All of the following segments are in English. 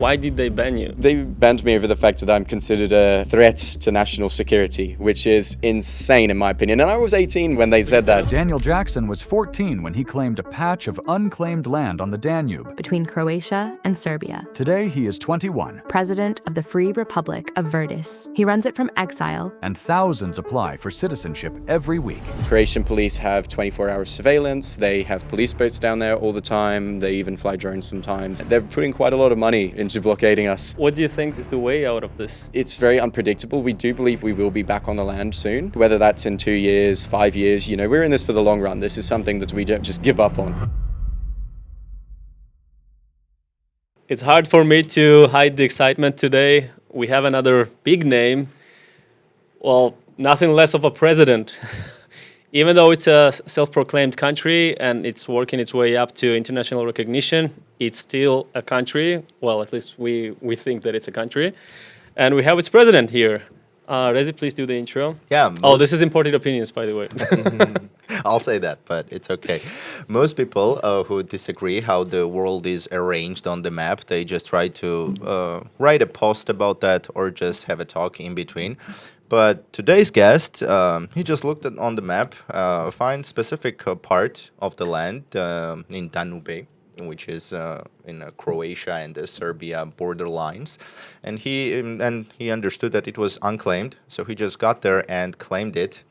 Why did they ban you? They banned me over the fact that I'm considered a threat to national security, which is insane in my opinion. And I was 18 when they said that. Daniel Jackson was 14 when he claimed a patch of unclaimed land on the Danube between Croatia and Serbia. Today he is 21. President of the Free Republic of Verdis. He runs it from exile. And thousands apply for citizenship every week. Croatian police have 24-hour surveillance. They have police boats down there all the time. They even fly drones sometimes. They're putting quite a lot of money into blockading us. What do you think is the way out of this? It's very unpredictable. We do believe we will be back on the land soon, whether that's in 2 years, 5 years. You know, we're in this for the long run. This is something that we don't just give up on. It's hard for me to hide the excitement today. We have another big name. Well, nothing less of a president. Even though it's a self-proclaimed country and it's working its way up to international recognition, it's still a country. Well, at least we think that it's a country. And we have its president here. Rezi, please do the intro. Yeah. Oh, this is imported opinions, by the way. I'll say that, but it's okay. Most people who disagree how the world is arranged on the map, they just try to write a post about that or just have a talk in between. But today's guest, he just looked on the map, find specific part of the land in Danube, which is in Croatia and Serbia borderlines, and he understood that it was unclaimed, so he just got there and claimed it.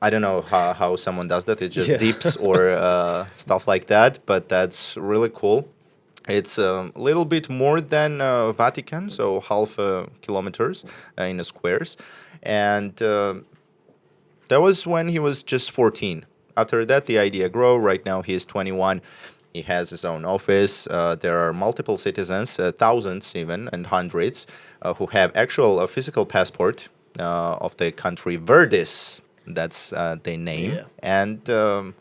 I don't know how someone does that. It's just dips or stuff like that, but that's really cool. It's a little bit more than Vatican, so half kilometers in squares. And that was when he was just 14. After that, the idea grew. Right now, he is 21. He has his own office. There are multiple citizens, thousands even, and hundreds, who have actual physical passport of the country Verdis. That's their name. Yeah. And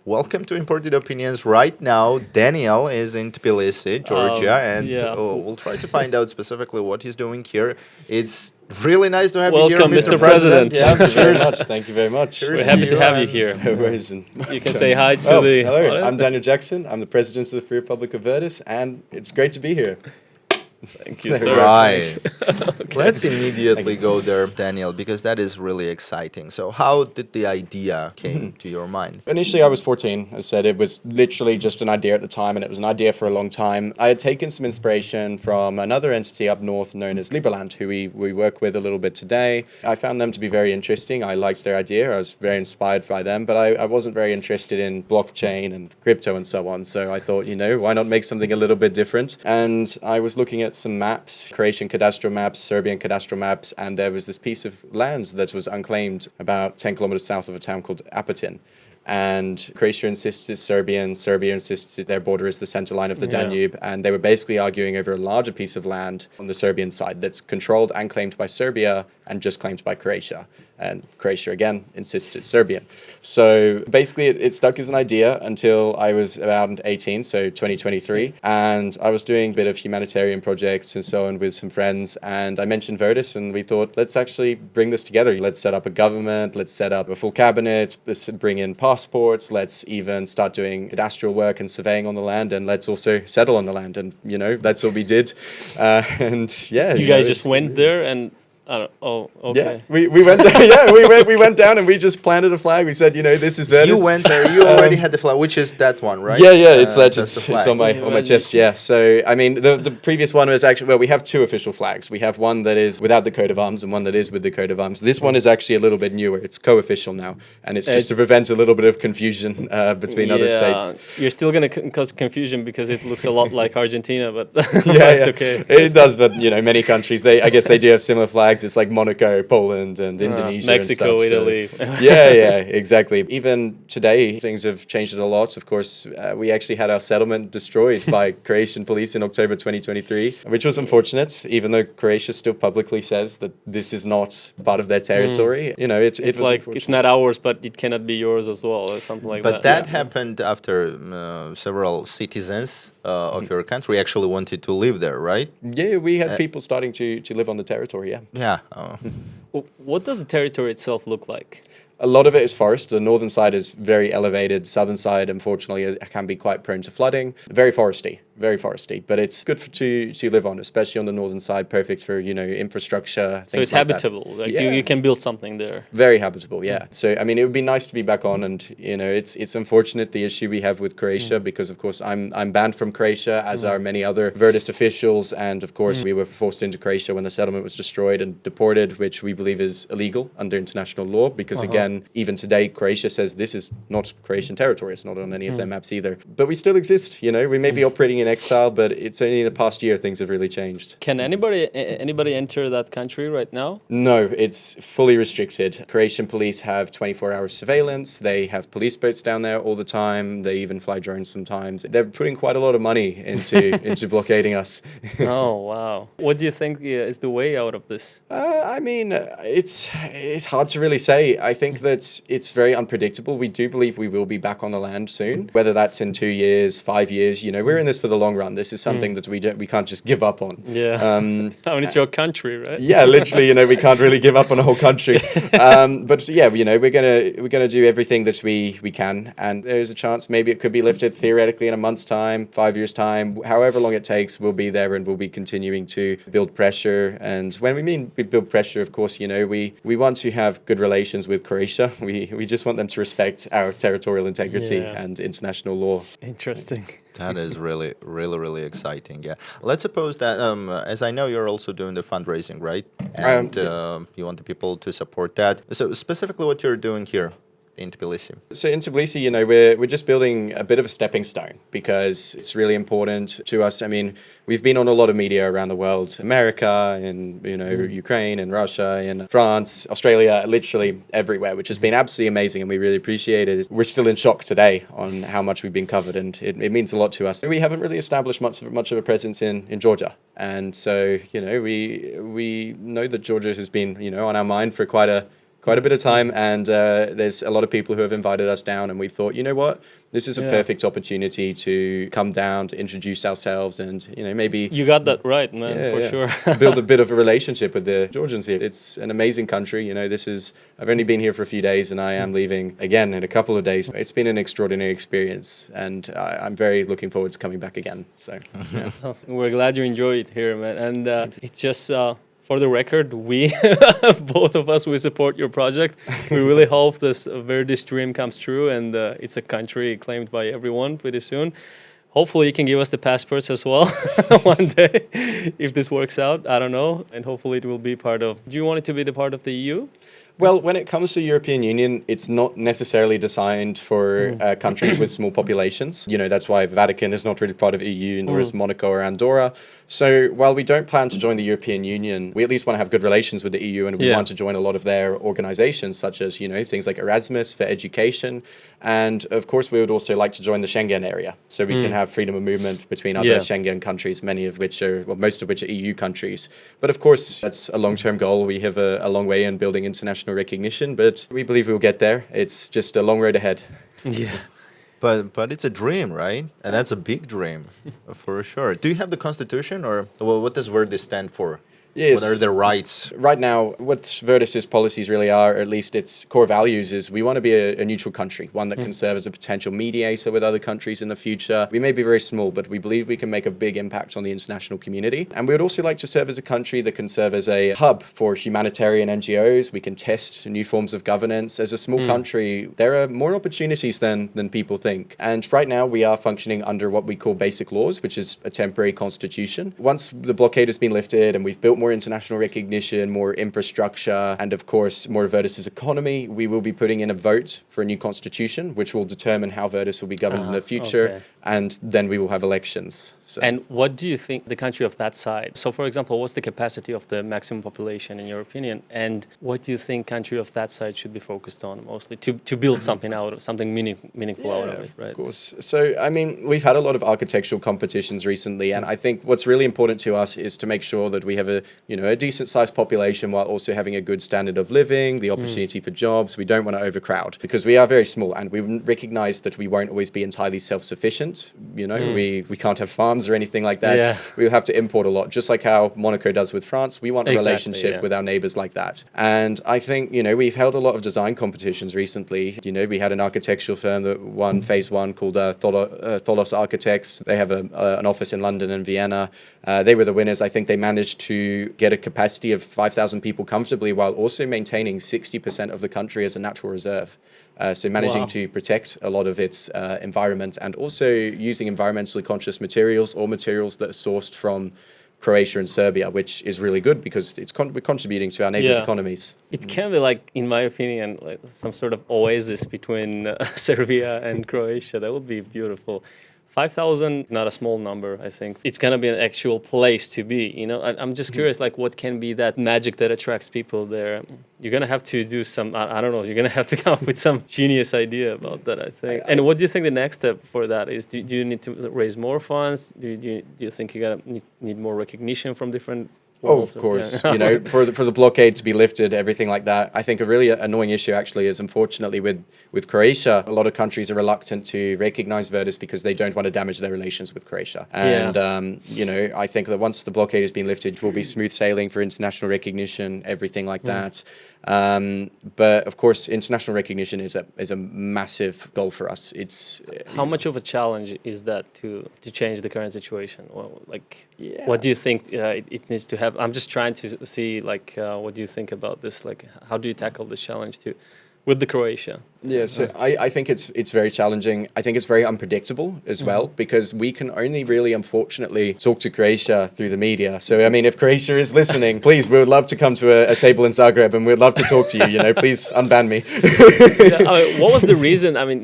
welcome to Imported Opinions. Right now, Daniel is in Tbilisi, Georgia, and we'll try to find out specifically what he's doing here. It's really nice to have you here, Welcome, Mr. Mr. President. Yeah, thank you very much. Thank you very much. We're happy to have you here. No worries. You can say hi to the... Hello, I'm Daniel Jackson. I'm the President of the Free Republic of Verdis, and it's great to be here. Thank you, sir. Right. Okay. Let's immediately go there, Daniel, because that is really exciting. So how did the idea came to your mind? Initially, I was 14. As I said, it was literally just an idea at the time, and it was an idea for a long time. I had taken some inspiration from another entity up north known as Liberland, who we work with a little bit today. I found them to be very interesting. I liked their idea. I was very inspired by them, but I wasn't very interested in blockchain and crypto and so on. So I thought, you know, why not make something a little bit different? And I was looking at some maps, Croatian cadastral maps, Serbian cadastral maps, and there was this piece of land that was unclaimed about 10 kilometers south of a town called Apatin. And Croatia insists it's Serbian, Serbia insists their border is the center line of the Danube, and they were basically arguing over a larger piece of land on the Serbian side that's controlled and claimed by Serbia and just claimed by Croatia. And Croatia, again, insists it's Serbian. So basically, it stuck as an idea until I was around 18, so 2023. And I was doing a bit of humanitarian projects and so on with some friends. And I mentioned Verdis, and we thought, let's actually bring this together. Let's set up a government. Let's set up a full cabinet. Let's bring in passports. Let's even start doing cadastral work and surveying on the land. And let's also settle on the land. And, you know, that's what we did. And yeah. You guys just went there and... oh, okay. Yeah, we went there. Yeah, we went down and we just planted a flag. We said, you know, this is Verdis. You went there. You already had the flag, which is that one, right? Yeah, it's that. It's It's on my chest. Yeah. So I mean, the previous one was actually we have two official flags. We have one that is without the coat of arms and one that is with the coat of arms. This one is actually a little bit newer. It's co-official now, and it's just to prevent a little bit of confusion between other states. You're still gonna cause confusion because it looks a lot like Argentina, but that's okay. It does, but you know, many countries I guess they do have similar flags. It's like Monaco, Poland, and Indonesia, Mexico, and stuff, Italy. So. yeah, exactly. Even today, things have changed a lot. Of course, we actually had our settlement destroyed by Croatian police in October 2023, which was unfortunate. Even though Croatia still publicly says that this is not part of their territory, you know, it's like it's not ours, but it cannot be yours as well, or something like that. But that happened after several citizens of your country actually wanted to live there, right? Yeah, we had people starting to live on the territory. Yeah. What does the territory itself look like? A lot of it is forest. The northern side is very elevated. Southern side, unfortunately, can be quite prone to flooding. Very foresty. very foresty, but it's good to live on, especially on the northern side. Perfect for infrastructure. So it's habitable. Like you can build something there. Very habitable, yeah. So I mean, it would be nice to be back on, and it's unfortunate the issue we have with Croatia because of course I'm banned from Croatia, as are many other Verdis officials, and of course we were forced into Croatia when the settlement was destroyed and deported, which we believe is illegal under international law. Because again, even today, Croatia says this is not Croatian territory. It's not on any of their maps either. But we still exist. We may be operating in exile, but it's only in the past year things have really changed. Can anybody enter that country right now? No, it's fully restricted. Croatian police have 24-hour surveillance. They have police boats down there all the time. They even fly drones sometimes. They're putting quite a lot of money into blockading us. Oh, wow. What do you think is the way out of this? I mean, it's hard to really say. I think that it's very unpredictable. We do believe we will be back on the land soon, whether that's in 2 years, 5 years. We're in this for the long run. This is something that we can't just give up on. Yeah. I mean, it's your country, right? Yeah, literally. We can't really give up on a whole country. But yeah, we're gonna do everything that we can, and there's a chance maybe it could be lifted theoretically in a month's time, 5 years' time, however long it takes. We'll be there and we'll be continuing to build pressure. And when we build pressure, of course, we want to have good relations with Croatia. We just want them to respect our territorial integrity and international law. Interesting. That is really, really, really exciting. Yeah. Let's suppose that, as I know, you're also doing the fundraising, right? And you want the people to support that. So specifically what you're doing here in Tbilisi? So in Tbilisi, we're just building a bit of a stepping stone because it's really important to us. I mean, we've been on a lot of media around the world, America, and Ukraine, and Russia, and France, Australia, literally everywhere, which has been absolutely amazing, and we really appreciate it. We're still in shock today on how much we've been covered, and it means a lot to us. We haven't really established much of a presence in Georgia, and so we know that Georgia has been on our mind for quite a bit of time, and there's a lot of people who have invited us down, and we thought, what, this is a perfect opportunity to come down, to introduce ourselves, and maybe you got that right, man, sure. Build a bit of a relationship with the Georgians here. It's an amazing country. I've only been here for a few days, and I am leaving again in a couple of days. It's been an extraordinary experience, and I'm very looking forward to coming back again. So we're glad you enjoy it here, man, and it's just. For the record, we, both of us, we support your project. We really hope this Verdis dream comes true, and it's a country claimed by everyone pretty soon. Hopefully you can give us the passports as well one day, if this works out. I don't know. And hopefully it will be part of... Do you want it to be the part of the EU? Well, when it comes to European Union, it's not necessarily designed for countries with small populations. That's why Vatican is not really part of EU, nor is Monaco or Andorra. So while we don't plan to join the European Union, we at least want to have good relations with the EU, and we want to join a lot of their organizations, such as, things like Erasmus for education. And of course, we would also like to join the Schengen area, so we can have freedom of movement between other Schengen countries, most of which are EU countries. But of course, that's a long-term goal. We have a long way in building international recognition, but we believe we'll get there. It's just a long road ahead. Yeah. But it's a dream, right? And that's a big dream, for sure. Do you have the constitution, or what does Verdis stand for? Yes. What are their rights? Right now, what Verdis' policies really are, or at least its core values, is we want to be a neutral country, one that can serve as a potential mediator with other countries in the future. We may be very small, but we believe we can make a big impact on the international community. And we would also like to serve as a country that can serve as a hub for humanitarian NGOs. We can test new forms of governance. As a small country, there are more opportunities than people think. And right now, we are functioning under what we call basic laws, which is a temporary constitution. Once the blockade has been lifted and we've built more international recognition, more infrastructure, and of course more of Verdis' economy, we will be putting in a vote for a new constitution, which will determine how Verdis will be governed in the future, and then we will have elections. So. And what do you think the country of that side? So for example, what's the capacity of the maximum population in your opinion? And what do you think country of that side should be focused on mostly to build something out, something meaningful out of it, right? Of course. So, I mean, we've had a lot of architectural competitions recently, and I think what's really important to us is to make sure that we have a decent sized population while also having a good standard of living, the opportunity for jobs. We don't want to overcrowd because we are very small, and we recognize that we won't always be entirely self-sufficient. independent. You know, we can't have farms or anything like that. Yeah. We'll have to import a lot, just like how Monaco does with France. We want a Exactly, relationship yeah. with our neighbors like that. And I think, you know, we've held a lot of design competitions recently. You know, we had an architectural firm that won phase one called Tholos Architects. They have an office in London and Vienna. They were the winners. I think they managed to get a capacity of 5,000 people comfortably while also maintaining 60% of the country as a natural reserve. So managing Wow. to protect a lot of its environment and also using environmentally conscious materials or materials that are sourced from Croatia and Serbia, which is really good because we're contributing to our neighbors' Yeah. economies. It can be like, in my opinion, like some sort of oasis between Serbia and Croatia. That would be beautiful. 5,000, not a small number, I think. It's gonna be an actual place to be, you know? I'm just curious, like, what can be that magic that attracts people there? You're gonna have to do some, I don't know, you're gonna have to come up with some genius idea about that, I think. And what do you think the next step for that is? Do you need to raise more funds? Do you think you're gonna need more recognition from different Oh, worlds? of course. You know, for the blockade to be lifted, everything like that. I think a really annoying issue actually is, unfortunately, with Croatia, a lot of countries are reluctant to recognize Verdis because they don't want to damage their relations with Croatia. And you know, I think that once the blockade has been lifted, it will be smooth sailing for international recognition, everything like that. But of course, international recognition is a massive goal for us. It's How much of a challenge is that to change the current situation? Well, like, Yeah. what do you think it needs to have? I'm just trying to see, like, what do you think about this? Like, how do you tackle this challenge with the Croatia? Yeah, so I think it's very challenging. I think it's very unpredictable as well because we can only really, unfortunately, talk to Croatia through the media. So, I mean, if Croatia is listening, please, we would love to come to a table in Zagreb and we'd love to talk to you, you know, please unban me. Yeah, I mean, what was the reason? I mean,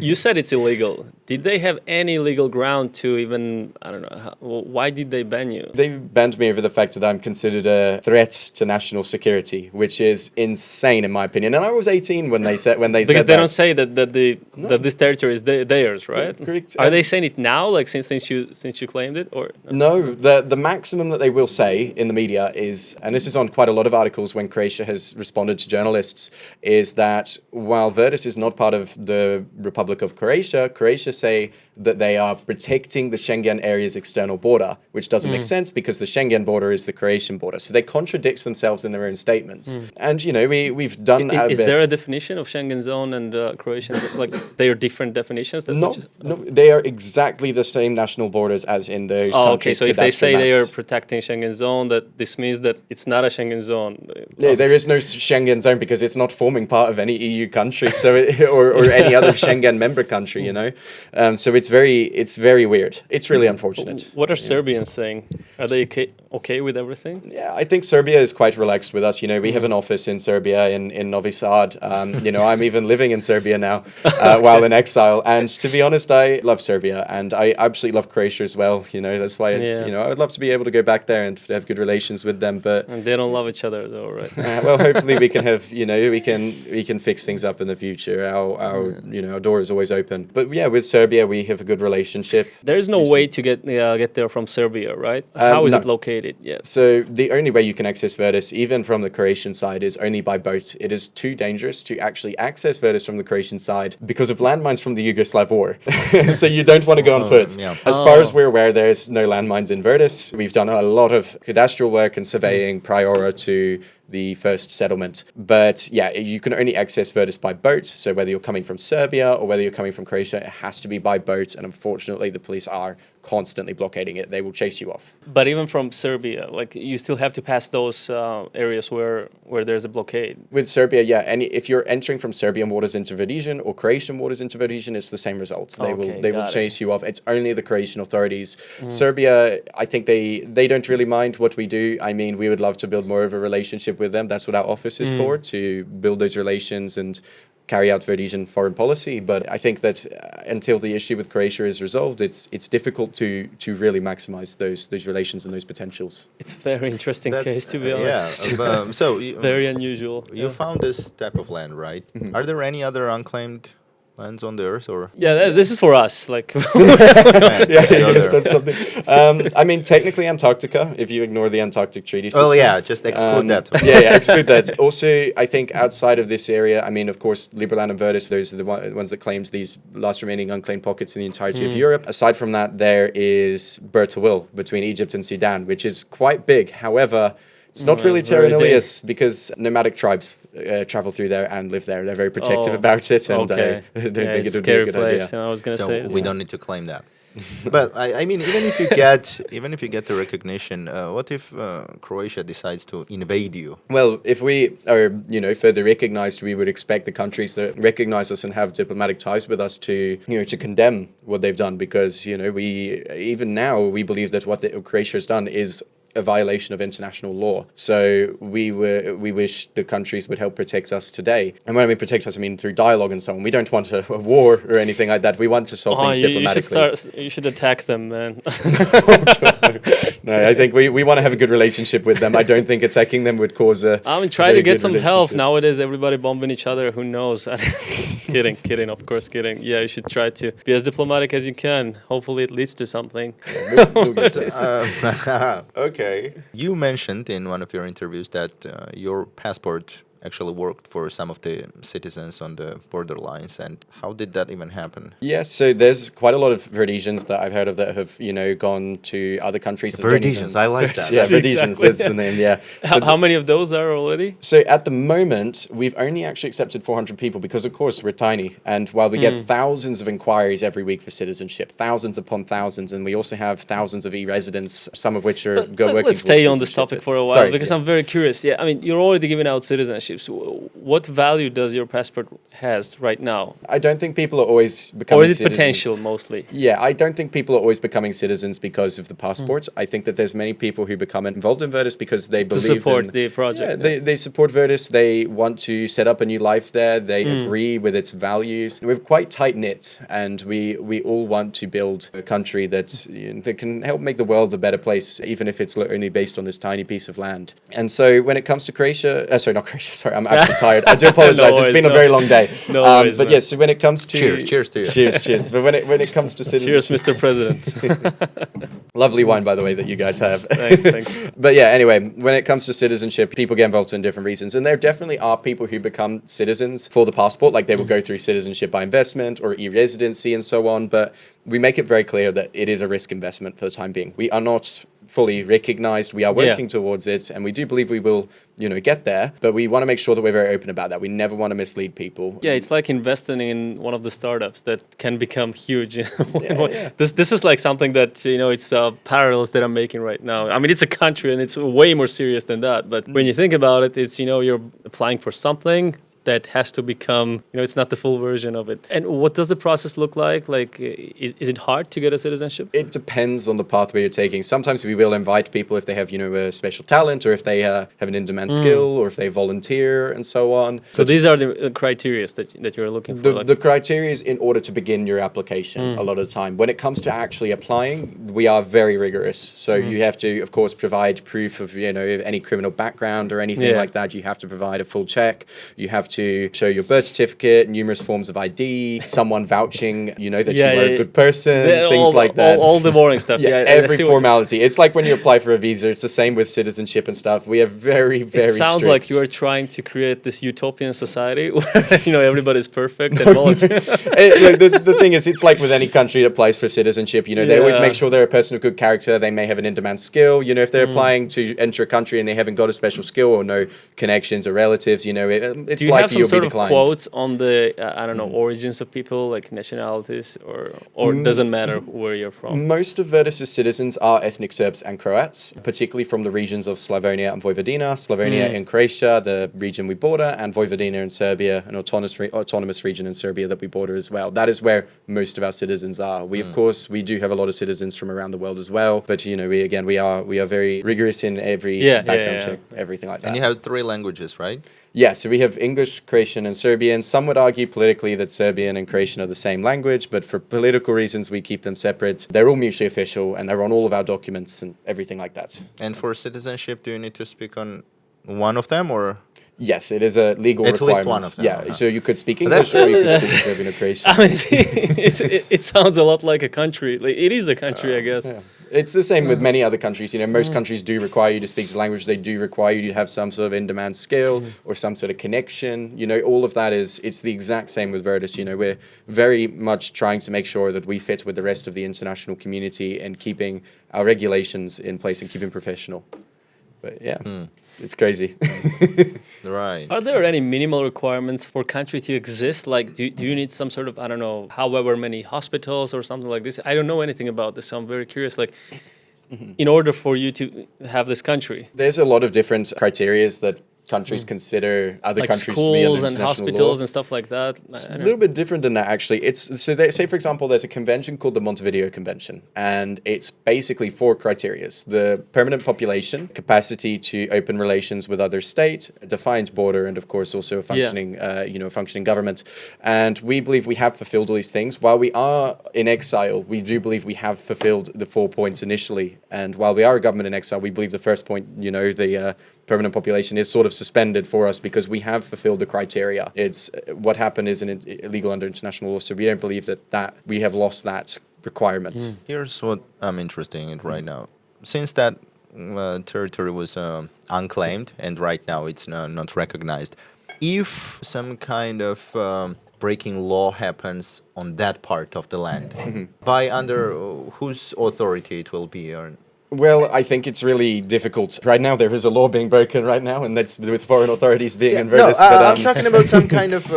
you said it's illegal. Did they have any legal ground to even, I don't know, why did they ban you? They banned me over the fact that I'm considered a threat to national security, which is insane in my opinion. And I was 18 when they said Because said they that. don't say that this territory is theirs, right? Yeah, correct. Are they saying it now, like since you claimed it, or No, the maximum that they will say in the media is, and this is on quite a lot of articles when Croatia has responded to journalists, is that while Verdis is not part of the Republic of Croatia, Croatia say that they are protecting the Schengen area's external border, which doesn't make sense because the Schengen border is the Croatian border. So they contradict themselves in their own statements. And, you know, we've done our is best. there a definition of Schengen zone and Croatian? Like, they are different definitions. No, they are exactly the same national borders as in those Oh, okay. countries. So if they say they are maps. protecting Schengen zone, that this means that it's not a Schengen zone. Yeah, there is no Schengen zone because it's not forming part of any EU country, so or any other Schengen member country, you know. So it's very weird. It's really unfortunate. What are Serbians saying? Are they okay with everything? Yeah, I think Serbia is quite relaxed with us. You know, we have an office in Serbia in Novi Sad. You know, I'm even living in Serbia now while in exile. And to be honest, I love Serbia and I absolutely love Croatia as well. You know, that's why it's, you know, I would love to be able to go back there and have good relations with them. But And they don't love each other though, right? well, hopefully we can have, you know, we can fix things up in the future. Our you know, our door is always open. But yeah, with Serbia, we have a good relationship. There is no way to get there from Serbia, right? How is no. it located? Yes. So the only way you can access Verdis, even from the Croatian side, is only by boat. It is too dangerous to actually access Verdis from the Croatian side because of landmines from the Yugoslav war. So you don't want to go on foot. yeah. As far as we're aware, there's no landmines in Verdis. We've done a lot of cadastral work and surveying prior to the first settlement. But yeah, you can only access Verdis by boat. So whether you're coming from Serbia or whether you're coming from Croatia, it has to be by boat. And unfortunately, the police are constantly blockading it. They will chase you off. But even from Serbia, like, you still have to pass those areas where there's a blockade. With Serbia, yeah, and if you're entering from Serbian waters into Verdisian or Croatian waters into Verdisian, it's the same results. They will got it. chase you off. It's only the Croatian authorities. Serbia, I think they don't really mind what we do. I mean, we would love to build more of a relationship with them. That's what our office is for, to build those relations and carry out Verdisian foreign policy. But I think that until the issue with Croatia is resolved, it's difficult to really maximize those relations and those potentials. It's a very interesting That's- case, to be honest. Yeah. So Very unusual. you found this type of land, right? Are there any other unclaimed lands on the earth, or Yeah, this is for us. Like, Yeah, Go you there. start something. I mean, technically Antarctica, if you ignore the Antarctic Treaty System. oh yeah, just exclude that. Yeah, exclude that. Also, I think outside of this area, I mean, of course, Liberland and Verdis, those are the ones that claims these last remaining unclaimed pockets in the entirety of Europe. Aside from that, there is Bertha Will between Egypt and Sudan, which is quite big. However, it's not really very terra big. nullius because nomadic tribes travel through there and live there. They're very protective Oh, about it, and okay. I don't Yeah, think it's it a would be a scary good place. idea. I was gonna So say we don't need to claim that. But I mean, even if you get the recognition, what if Croatia decides to invade you? Well, if we are, further recognized, we would expect the countries that recognize us and have diplomatic ties with us to condemn what they've done, because, we even now we believe that what Croatia has done is a violation of international law. So we wish the countries would help protect us today. And when I mean protect us, I mean through dialogue and so on. We don't want a war or anything like that. We want to solve things diplomatically. You should attack them, man. No, I think we want to have a good relationship with them. I don't think attacking them would cause a. I mean, try very to get good some help. relationship. Nowadays, everybody bombing each other. Who knows? Kidding, of course, kidding. Yeah, you should try to be as diplomatic as you can. Hopefully, it leads to something. We'll get to it. Okay. You mentioned in one of your interviews that your passport actually worked for some of the citizens on the borderlines, and how did that even happen? Yeah, so there's quite a lot of Verdesians that I've heard of that have, gone to other countries. that don't Verdesians, even- I like that. Yeah, Exactly. Verdesians, that's the name, yeah. So How many of those are already? So at the moment, we've only actually accepted 400 people because, of course, we're tiny. And while we get thousands of inquiries every week for citizenship, thousands upon thousands, and we also have thousands of e-residents, some of which are working Let's stay towards on this citizenship. topic for a while Sorry, because yeah. I'm very curious. Yeah, I mean, you're already giving out citizenships. What value does your passport has right now? I don't think people are always becoming Or is it citizens. potential mostly? Yeah, I don't think people are always becoming citizens because of the passport. I think that there's many people who become involved in Verdis because they believe support in, the project, Yeah, they support Verdis. They want to set up a new life there. They agree with its values. We're quite tight knit, and we all want to build a country that can help make the world a better place, even if it's only based on this tiny piece of land. And so when it comes to Croatia, not Croatia. Sorry, I'm actually tired. I do apologize. No it's worries, been a no. very long day. No worries, but man. yes, so when it comes to Cheers to you. cheers. But when it comes to citizens, Cheers, Mr. President. lovely wine, by the way, that you guys have. Thanks. But yeah, anyway, when it comes to citizenship, people get involved in different reasons. And there definitely are people who become citizens for the passport, like they will go through citizenship by investment or e-residency and so on. But we make it very clear that it is a risk investment for the time being. We are not fully recognized. We are working towards it, and we do believe we will, get there. But we want to make sure that we're very open about that. We never want to mislead people. Yeah, it's like investing in one of the startups that can become huge. Yeah. This is like something that it's parallels that I'm making right now. I mean, it's a country and it's way more serious than that. But when you think about it, it's you're applying for something that has to become, it's not the full version of it. And what does the process look like? Like, is it hard to get a citizenship? It depends on the pathway you're taking. Sometimes we will invite people if they have, a special talent, or if they have an in-demand skill, or if they volunteer, and so on. So these are the criteria that you're looking for. The criteria is in order to begin your application a lot of the time. When it comes to actually applying, we are very rigorous. So you have to, of course, provide proof of, any criminal background or anything like that. You have to provide a full check. You have to show your birth certificate, numerous forms of ID, someone vouching, that you are a good person, things like that. All the boring stuff. Every formality. It's like when you apply for a visa. It's the same with citizenship and stuff. We are very, very It sounds strict. like you are trying to create this utopian society where, everybody's perfect and volunteer. The thing is, it's like with any country that applies for citizenship, they always make sure they're a person of good character. They may have an in-demand skill. If they're applying to enter a country and they haven't got a special skill or no connections or relatives, it's Do you like have some you'll sort be of declined. quotes on the, origins of people, like nationalities, or doesn't matter where you're from? Most of Verdis' citizens are ethnic Serbs and Croats, particularly from the regions of Slavonia and Vojvodina. Slavonia in Croatia, the region we border, and Vojvodina in Serbia, an autonomous region in Serbia that we border as well. That is where most of our citizens are. We, of course, we do have a lot of citizens from around the world as well. But, we are very rigorous in every background check, everything like that. And you have 3 languages, right? Yeah, so we have English, Croatian, and Serbian. Some would argue politically that Serbian and Croatian are the same language, but for political reasons, we keep them separate. They're all mutually official, and they're on all of our documents and everything like that. And for citizenship, do you need to speak on one of them, or? Yes, it is a legal At least requirement. one of them, Yeah, uh-huh. so you could speak English or you could speak Serbian or Croatian. I mean, it sounds a lot like a country. Like, it is a country, I guess. Yeah. It's the same with many other countries. You know, most countries do require you to speak the language. They do require you to have some sort of in-demand skill or some sort of connection. You know, all of that it's the exact same with Verdis. You know, we're very much trying to make sure that we fit with the rest of the international community and keeping our regulations in place and keeping professional. But yeah, it's crazy. Right. Are there any minimal requirements for country to exist? Like, do you need some sort of, I don't know, however many hospitals or something like this? I don't know anything about this, so I'm very curious. Like, in order for you to have this country, There's a lot of different criterias that countries consider other like countries to be under schools and international hospitals law. and stuff like that. It's a little bit different than that, actually. So say, for example, there's a convention called the Montevideo Convention, and it's basically 4 criteria: the permanent population, capacity to open relations with other states, a defined border, and of course also a functioning, functioning government. And we believe we have fulfilled all these things. While we are in exile, we do believe we have fulfilled the 4 points initially. And while we are a government in exile, we believe the first point, the permanent population is sort of suspended for us because we have fulfilled the criteria. It's what happened is illegal under international law, so we don't believe that we have lost that requirement. Here's what I'm interested in right now. Since that territory was unclaimed and right now it's not recognized, if some kind of breaking law happens on that part of the land, by under whose authority it will be? Or Well, I think it's really difficult. Right now, there is a law being broken right now, and that's with foreign authorities being in Verdis. I'm talking about some kind of,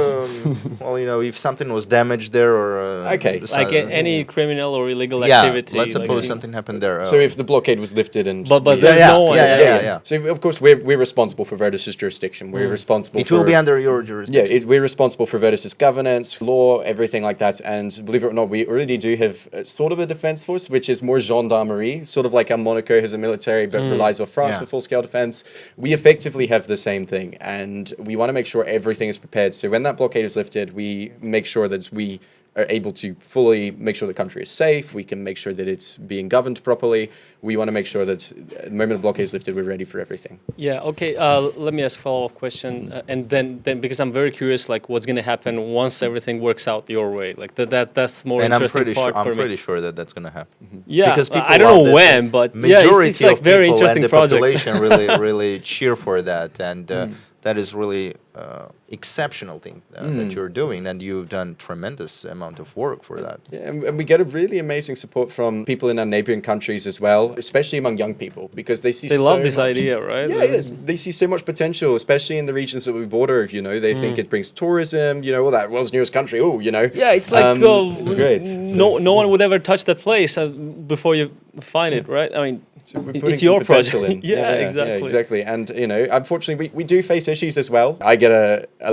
if something was damaged there or... Okay. Like any criminal or illegal yeah, activity. let's like suppose something happened there. So if the blockade was lifted and... But there's no one. Yeah. So, of course, we're responsible for Verdis' jurisdiction. We're responsible It for... will be under your jurisdiction. Yeah, we're responsible for Verdis' governance, law, everything like that. And believe it or not, we already do have sort of a defense force, which is more gendarmerie, sort of like how Monaco has a military, but relies on France for full-scale defense. We effectively have the same thing, and we want to make sure everything is prepared. So when that blockade is lifted, we make sure that we are able to fully make sure the country is safe. We can make sure that it's being governed properly. We want to make sure that the moment the blockade is lifted, we're ready for everything. Yeah, okay. Let me ask a follow-up question. And then because I'm very curious, like, what's going to happen once everything works out your way? Like, that's more And interesting part for I'm me. pretty sure that that's going to happen. Yeah, Because people I don't love know this, when, and but majority it's like of very people interesting and the project. population really cheer for that, and that is really exceptional thing that you're doing, and you've done tremendous amount of work for that. Yeah, and we get a really amazing support from people in our neighboring countries as well, especially among young people, because they see They so love this much- idea, right? Yeah, yes. They see so much potential, especially in the regions that we border. They think it brings tourism. All that world's newest country. Yeah, it's like it's great. no one would ever touch that place before you find it, right? I mean, So we're putting it's some your potential project. in. Yeah, exactly. Yeah, exactly. And unfortunately, we do face issues as well. I get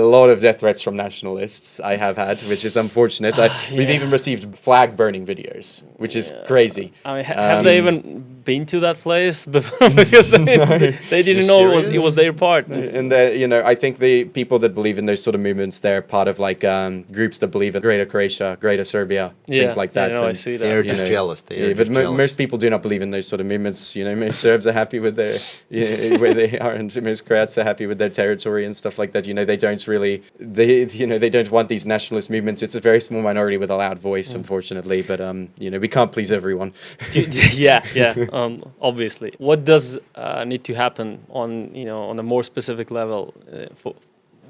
a lot of death threats from nationalists. I have had, which is unfortunate. We've even received flag burning videos, which is crazy. I mean, have they even been to that place before? Because they didn't know it was their part. And I think the people that believe in those sort of movements, they're part of like groups that believe in Greater Croatia, Greater Serbia, things like that. Yeah, no, I And, see that. They're yeah. just jealous. but most people do not believe in those sort of movements. Most Serbs are happy with their where they are, and most Croats are happy with their territory and stuff like that. They don't really they don't want these nationalist movements. It's a very small minority with a loud voice, unfortunately. But we can't please everyone. Obviously. What does need to happen on a more specific level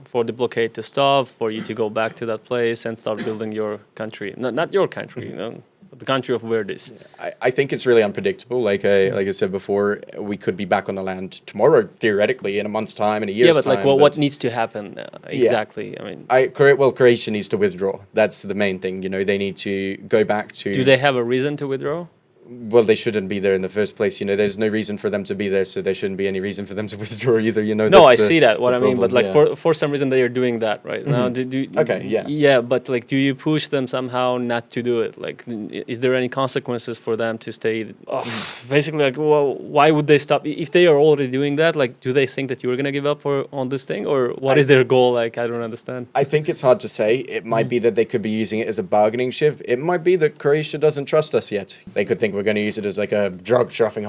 for the blockade to stop, for you to go back to that place and start building your country? Not your country, but the country of Verdis. I think it's really unpredictable. Like I said before, we could be back on the land tomorrow, theoretically, in a month's time, in a year's time. Yeah, but what needs to happen exactly? I mean, Croatia needs to withdraw. That's the main thing. They need to go back to. Do they have a reason to withdraw? Well, they shouldn't be there in the first place. There's no reason for them to be there, so there shouldn't be any reason for them to withdraw either. No, I see that. What I mean, but problem, like for some reason they are doing that right now. Okay, yeah. Yeah, but like, do you push them somehow not to do it? Like, is there any consequences for them to stay? Basically, like, well, why would they stop if they are already doing that? Like, do they think that you are gonna give up on this thing, or what is their goal? Like, I don't understand. I think it's hard to say. It might be that they could be using it as a bargaining chip. It might be that Croatia doesn't trust us yet. They could think we're going to use it as like a drug trafficking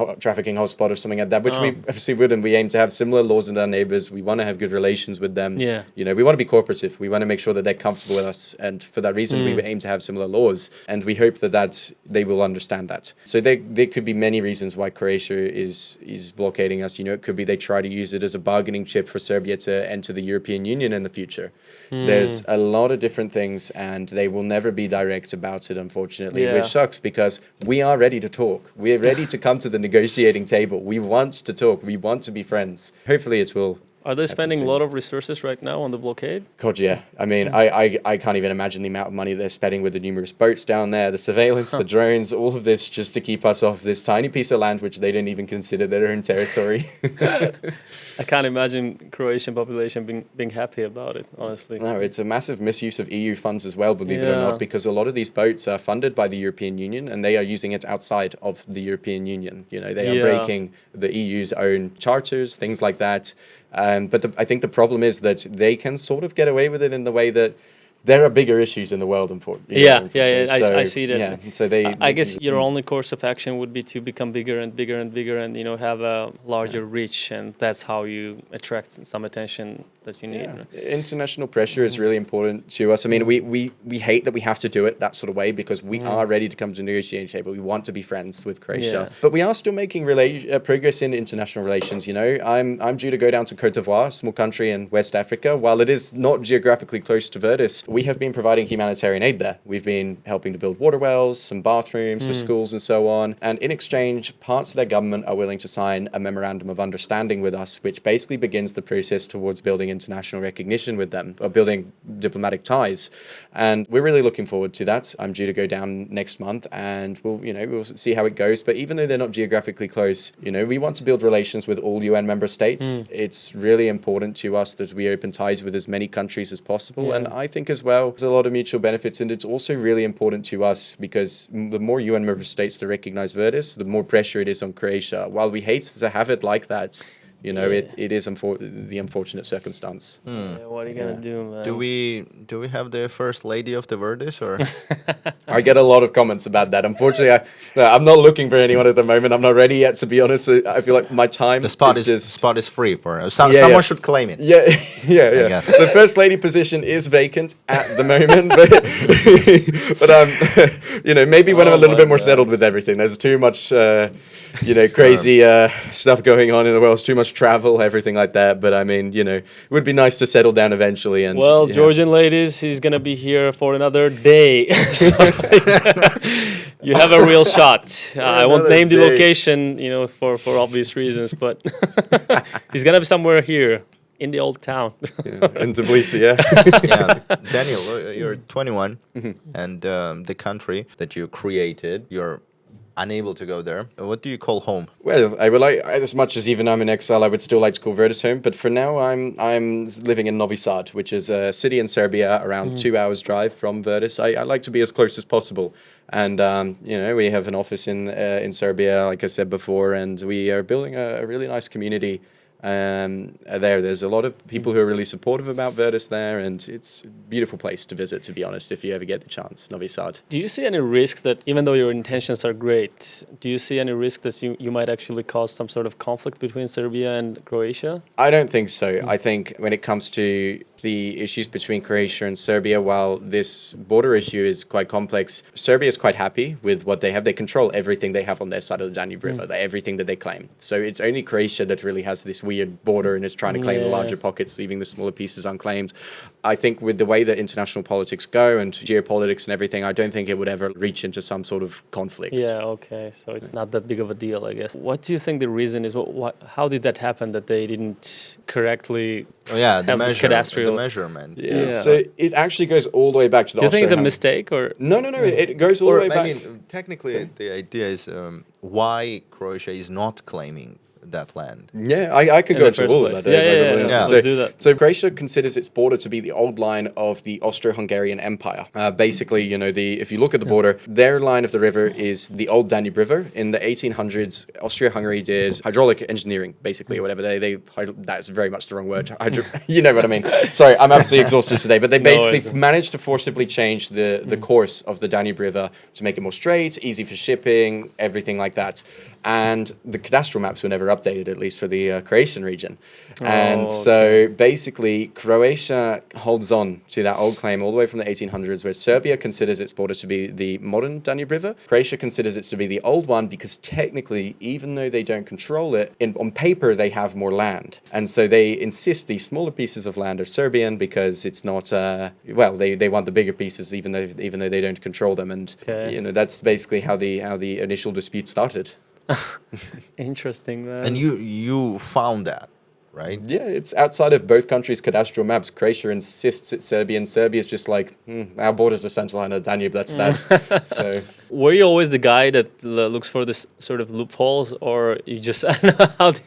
hotspot or something like that, which we obviously wouldn't. We aim to have similar laws with our neighbors. We want to have good relations with them. Yeah. You know, we want to be cooperative. We want to make sure that they're comfortable with us. And for that reason, we aim to have similar laws. And we hope that they will understand that. So there could be many reasons why Croatia is blockading us. You know, it could be they try to use it as a bargaining chip for Serbia to enter the European Union in the future. There's a lot of different things, and they will never be direct about it, unfortunately, which sucks because we are ready to talk. We're ready to come to the negotiating table. We want to talk. We want to be friends. Hopefully it will. Are they spending a lot of resources right now on the blockade? God, yeah. I mean, I can't even imagine the amount of money they're spending with the numerous boats down there, the surveillance, the drones, all of this just to keep us off this tiny piece of land which they didn't even consider their own territory. I can't imagine Croatian population being happy about it, honestly. No, it's a massive misuse of EU funds as well, believe it or not, because a lot of these boats are funded by the European Union and they are using it outside of the European Union. You know, they are breaking the EU's own charters, things like that. But I think the problem is that they can sort of get away with it in the way that there are bigger issues in the world, unfortunately. I see that. Yeah, so I guess your only course of action would be to become bigger and bigger and bigger, and have a larger reach, and that's how you attract some attention that you need. Yeah. International pressure is really important to us. I mean, we hate that we have to do it that sort of way because we are ready to come to a negotiating table. We want to be friends with Croatia, but we are still making progress in international relations. You know, I'm due to go down to Côte d'Ivoire, a small country in West Africa. While it is not geographically close to Verdis, we have been providing humanitarian aid there. We've been helping to build water wells, some bathrooms for schools and so on. And in exchange, parts of their government are willing to sign a memorandum of understanding with us, which basically begins the process towards building international recognition with them, or building diplomatic ties. And we're really looking forward to that. I'm due to go down next month and we'll see how it goes. But even though they're not geographically close, we want to build relations with all UN member states. It's really important to us that we open ties with as many countries as possible. And I think as well, there's a lot of mutual benefits, and it's also really important to us because the more UN member states that recognize Verdis, the more pressure it is on Croatia. While we hate to have it like that, it is the unfortunate circumstance. What are you gonna do, man? Do we have the first lady of the Verdis, or? I get a lot of comments about that. Unfortunately, I'm not looking for anyone at the moment. I'm not ready yet, to be honest. I feel like my time. The spot is free for someone should claim it. Yeah. The first lady position is vacant at the moment, but maybe when I'm a little bit more settled with everything. There's too much. Crazy stuff going on in the world. It's too much travel, everything like that. But I mean, it would be nice to settle down eventually. And Georgian ladies, he's gonna be here for another day. So, you have a real shot. I won't name the location, for obvious reasons, but he's gonna be somewhere here in the old town. In Tbilisi, Daniel, you're 21, and the country that you created, you're unable to go there. What do you call home? Well, I would like, as much as even I'm in exile, I would still like to call Verdis home. But for now, I'm living in Novi Sad, which is a city in Serbia, around 2 hours drive from Verdis. I like to be as close as possible. And, we have an office in Serbia, like I said before, and we are building a really nice community. There's a lot of people who are really supportive about Verdis there, and it's a beautiful place to visit, to be honest, if you ever get the chance, Novi Sad. Do you see any risks that, even though your intentions are great, do you see any risk that you might actually cause some sort of conflict between Serbia and Croatia? I don't think so. I think when it comes to the issues between Croatia and Serbia, while this border issue is quite complex, Serbia is quite happy with what they have. They control everything they have on their side of the Danube River, everything that they claim. So it's only Croatia that really has this weird border and is trying to claim the larger pockets, leaving the smaller pieces unclaimed. I think with the way that international politics go and geopolitics and everything, I don't think it would ever reach into some sort of conflict. Yeah, okay. So it's not that big of a deal, I guess. What do you think the reason is? How did that happen that they didn't correctly have this cadastral? The measurement. Yeah. So it actually goes all the way back to the Do you think it's a mistake or? No. It goes all the way back. I mean, technically, the idea is why Croatia is not claiming that land? Yeah, I could In go the to first all of place. that. Yeah. So, Let's do that. So Croatia considers its border to be the old line of the Austro-Hungarian Empire. Basically, if you look at the border, their line of the river is the old Danube River. In the 1800s, Austria-Hungary did hydraulic engineering, basically, or whatever. That's very much the wrong word. You know what I mean? Sorry, I'm absolutely exhausted today. But they basically managed to forcibly change the course of the Danube River to make it more straight, easy for shipping, everything like that. And the cadastral maps were never updated, at least for the Croatian region. So basically, Croatia holds on to that old claim all the way from the 1800s, where Serbia considers its border to be the modern Danube River. Croatia considers it to be the old one because technically, even though they don't control it, on paper they have more land. And so they insist these smaller pieces of land are Serbian because it's not, they want the bigger pieces even though they don't control them. And that's basically how the initial dispute started. Interesting, man. And you found that, right? Yeah, it's outside of both countries' cadastral maps. Croatia insists it's Serbian. Serbia's just like, our border's the central line of Danube, that's that. So, were you always the guy that looks for this sort of loopholes, or you just,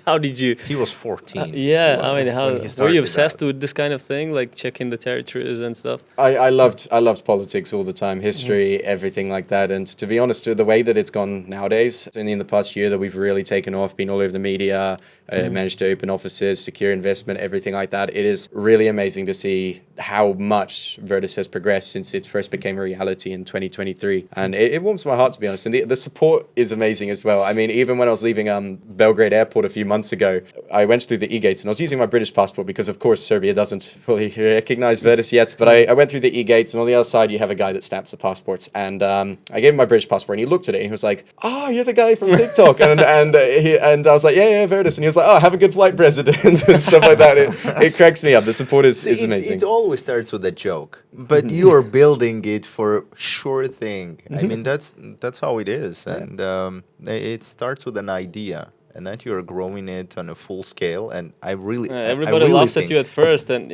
how did you? He was 14. Were you obsessed with this kind of thing, like checking the territories and stuff? I loved politics all the time, history, everything like that. And to be honest, the way that it's gone nowadays, only in the past year that we've really taken off, been all over the media, managed to open offices, secure investment, everything like that. It is really amazing to see how much Verdis has progressed since it first became a reality in 2023. And it warms my heart, to be honest. And the support is amazing as well. I mean, even when I was leaving Belgrade airport a few months ago, I went through the e-gates and I was using my British passport because, of course, Serbia doesn't fully recognize Verdis yet. But I went through the e-gates, and on the other side, you have a guy that stamps the passports. And I gave him my British passport, and he looked at it and he was like, you're the guy from TikTok. and I was like, yeah, Verdis. And he was like, have a good flight, President. and stuff like that. It cracks me up. The support is amazing. It always starts with a joke, but you are building it for sure thing. I mean, that's how it is, and it starts with an idea. And that you're growing it on a full scale, and everybody laughs at you at first, and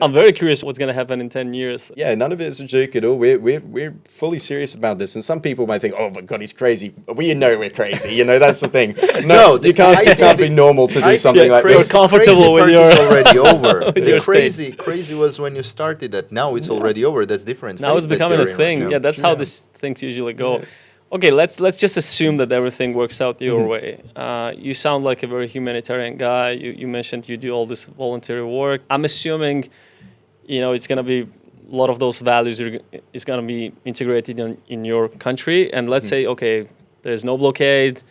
I'm very curious what's going to happen in 10 years. Yeah, none of it is a joke at all. We're fully serious about this, and some people might think, "Oh my God, he's crazy." We know we're crazy. That's the thing. No, you can't be normal to do something like this. You're comfortable with your already over. the crazy was when you started that. Now it's already over. That's different. Now it's becoming a thing. Yeah, that's how these things usually go. Yeah. Okay, let's just assume that everything works out your way. You sound like a very humanitarian guy. You mentioned you do all this voluntary work. I'm assuming, it's going to be a lot of those values is going to be integrated in your country. And let's say, okay, there's no blockade.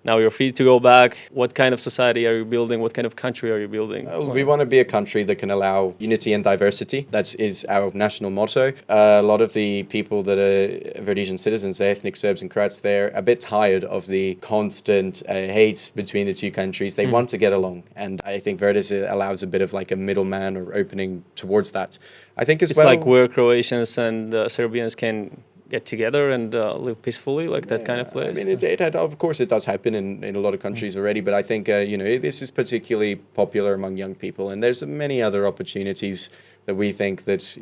Now you're free to go back. What kind of society are you building? What kind of country are you building? We want to be a country that can allow unity and diversity. That is our national motto. A lot of the people that are Verdisian citizens, the ethnic Serbs and Croats, they're a bit tired of the constant hate between the two countries. They want to get along. And I think Verdis allows a bit of like a middleman or opening towards that. I think it's like where Croatians and Serbians can get together and live peacefully, like that kind of place. I mean, of course it does happen in a lot of countries already, but I think, this is particularly popular among young people, and there's many other opportunities that we think that,